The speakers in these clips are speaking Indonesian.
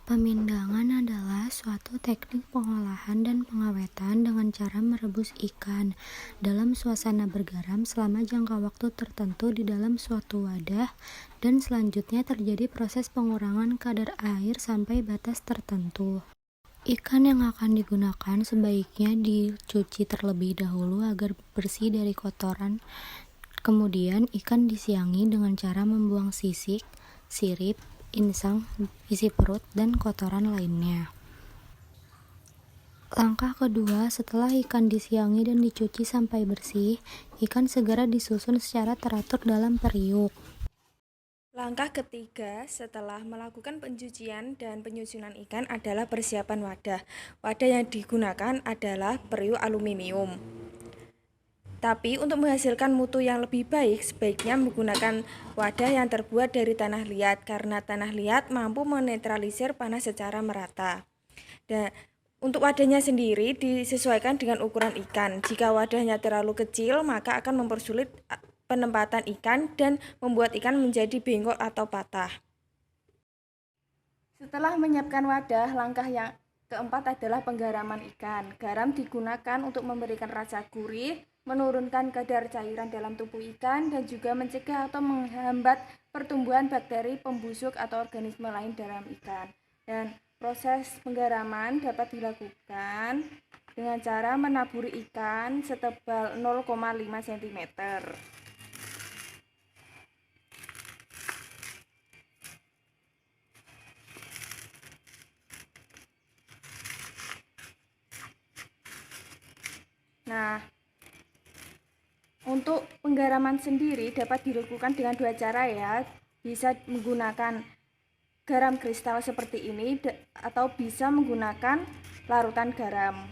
Pemindangan adalah suatu teknik pengolahan dan pengawetan dengan cara merebus ikan dalam suasana bergaram selama jangka waktu tertentu di dalam suatu wadah, dan selanjutnya terjadi proses pengurangan kadar air sampai batas tertentu. Ikan yang akan digunakan sebaiknya dicuci terlebih dahulu agar bersih dari kotoran. Kemudian ikan disiangi dengan cara membuang sisik, sirip, insang, isi perut, dan kotoran lainnya. Langkah kedua, setelah ikan disiangi dan dicuci sampai bersih, ikan segera disusun secara teratur dalam periuk. Langkah ketiga setelah melakukan pencucian dan penyusunan ikan adalah persiapan wadah. Wadah yang digunakan adalah periuk aluminium. Tapi untuk menghasilkan mutu yang lebih baik, sebaiknya menggunakan wadah yang terbuat dari tanah liat karena tanah liat mampu menetralisir panas secara merata. Dan untuk wadahnya sendiri disesuaikan dengan ukuran ikan. Jika wadahnya terlalu kecil, maka akan mempersulit penempatan ikan dan membuat ikan menjadi bengkok atau patah. Setelah menyiapkan wadah, langkah yang keempat adalah penggaraman ikan. Garam digunakan untuk memberikan rasa gurih, menurunkan kadar cairan dalam tubuh ikan, dan juga mencegah atau menghambat pertumbuhan bakteri, pembusuk, atau organisme lain dalam ikan. Dan proses penggaraman dapat dilakukan dengan cara menaburi ikan setebal 0,5 cm. Nah, untuk penggaraman sendiri dapat dilakukan dengan dua cara ya. Bisa menggunakan garam kristal seperti ini atau bisa menggunakan larutan garam.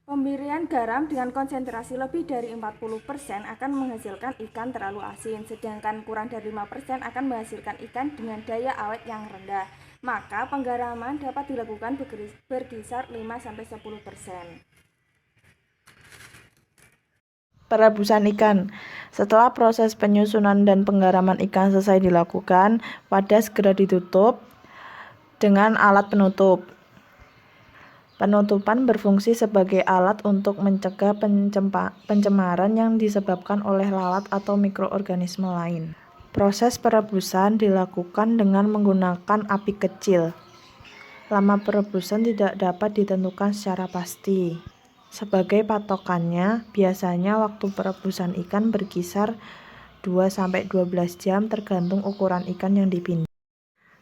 Pemberian garam dengan konsentrasi lebih dari 40% akan menghasilkan ikan terlalu asin, sedangkan kurang dari 5% akan menghasilkan ikan dengan daya awet yang rendah. Maka penggaraman dapat dilakukan berkisar 5-10%. Perebusan ikan. Setelah proses penyusunan dan penggaraman ikan selesai dilakukan, wadah segera ditutup dengan alat penutup. Penutupan berfungsi sebagai alat untuk mencegah pencemaran yang disebabkan oleh lalat atau mikroorganisme lain. Proses perebusan dilakukan dengan menggunakan api kecil. Lama perebusan tidak dapat ditentukan secara pasti. Sebagai patokannya, biasanya waktu perebusan ikan berkisar 2-12 jam tergantung ukuran ikan yang dipindang.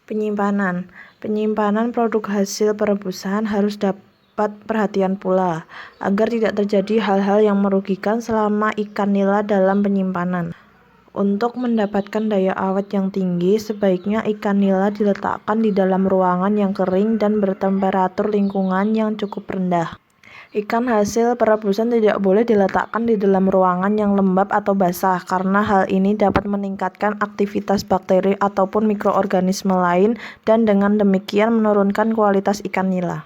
Penyimpanan. Penyimpanan produk hasil perebusan harus dapat perhatian pula, agar tidak terjadi hal-hal yang merugikan selama ikan nila dalam penyimpanan. Untuk mendapatkan daya awet yang tinggi, sebaiknya ikan nila diletakkan di dalam ruangan yang kering dan bertemperatur lingkungan yang cukup rendah. Ikan hasil perebusan tidak boleh diletakkan di dalam ruangan yang lembab atau basah, karena hal ini dapat meningkatkan aktivitas bakteri ataupun mikroorganisme lain dan dengan demikian menurunkan kualitas ikan nila.